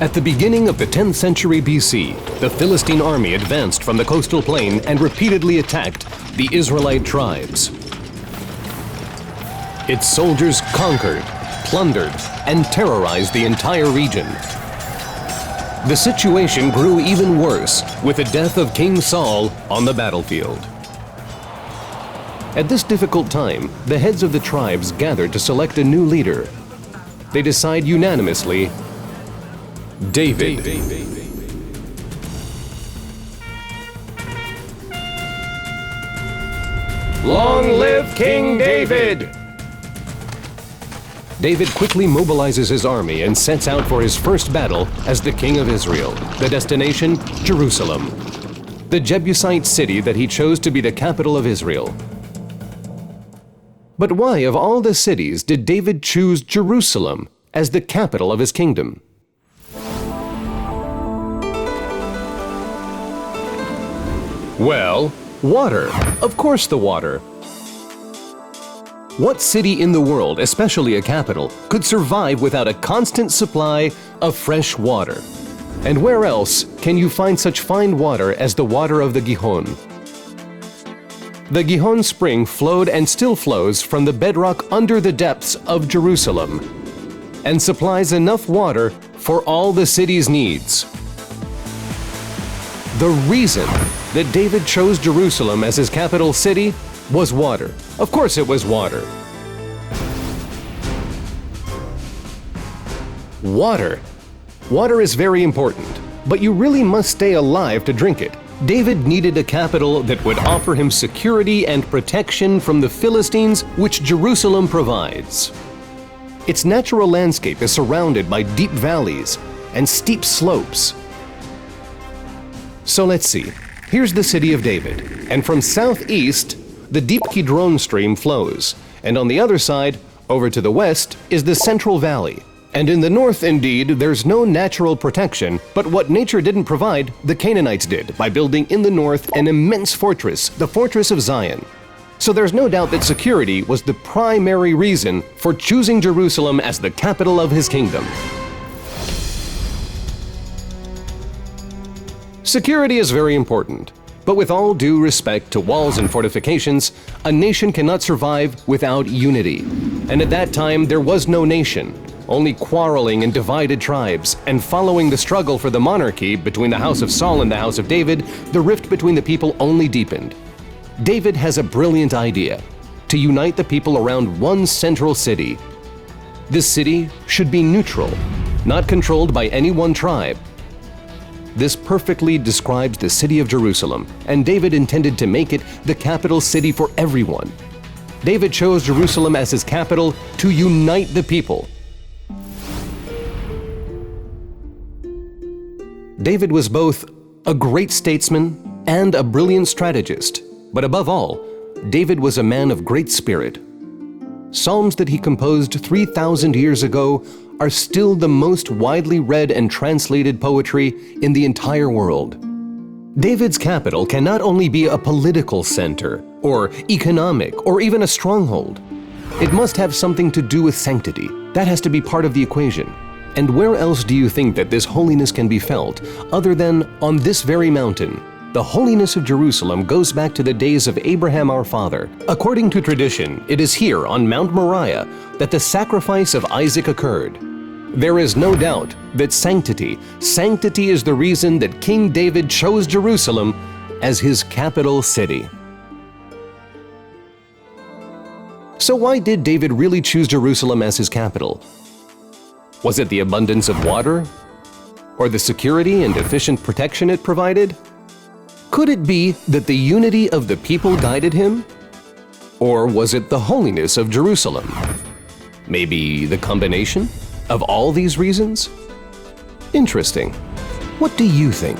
At the beginning of the 10th century BC, the Philistine army advanced from the coastal plain and repeatedly attacked the Israelite tribes. Its soldiers conquered, plundered, and terrorized the entire region. The situation grew even worse with the death of King Saul on the battlefield. At this difficult time, the heads of the tribes gathered to select a new leader. They decide unanimously, David. Long live King David! David quickly mobilizes his army and sets out for his first battle as the king of Israel, the destination, Jerusalem, the Jebusite city that he chose to be the capital of Israel. But why, of all the cities, did David choose Jerusalem as the capital of his kingdom? Well, water. Of course the water. What city in the world, especially a capital, could survive without a constant supply of fresh water? And where else can you find such fine water as the water of the Gihon? The Gihon spring flowed and still flows from the bedrock under the depths of Jerusalem and supplies enough water for all the city's needs. The reason that David chose Jerusalem as his capital city was water. Of course it was water. Water. Water is very important, but you really must stay alive to drink it. David needed a capital that would offer him security and protection from the Philistines, which Jerusalem provides. Its natural landscape is surrounded by deep valleys and steep slopes. So let's see. Here's the city of David, and from southeast, the deep Kidron stream flows, and on the other side, over to the west, is the Central Valley. And in the north, indeed, there's no natural protection, but what nature didn't provide, the Canaanites did, by building in the north an immense fortress, the Fortress of Zion. So there's no doubt that security was the primary reason for choosing Jerusalem as the capital of his kingdom. Security is very important, but with all due respect to walls and fortifications, a nation cannot survive without unity. And at that time, there was no nation, only quarreling and divided tribes, and following the struggle for the monarchy between the house of Saul and the house of David, the rift between the people only deepened. David has a brilliant idea: to unite the people around one central city. This city should be neutral, not controlled by any one tribe. This perfectly describes the city of Jerusalem, and David intended to make it the capital city for everyone. David chose Jerusalem as his capital to unite the people. David was both a great statesman and a brilliant strategist, but above all, David was a man of great spirit. Psalms that he composed 3,000 years ago are still the most widely read and translated poetry in the entire world. David's capital can not only be a political center, or economic, or even a stronghold. It must have something to do with sanctity. That has to be part of the equation. And where else do you think that this holiness can be felt, other than on this very mountain? The holiness of Jerusalem goes back to the days of Abraham our father. According to tradition, it is here on Mount Moriah that the sacrifice of Isaac occurred. There is no doubt that sanctity is the reason that King David chose Jerusalem as his capital city. So why did David really choose Jerusalem as his capital? Was it the abundance of water? Or the security and efficient protection it provided? Could it be that the unity of the people guided him? Or was it the holiness of Jerusalem? Maybe the combination of all these reasons? Interesting. What do you think?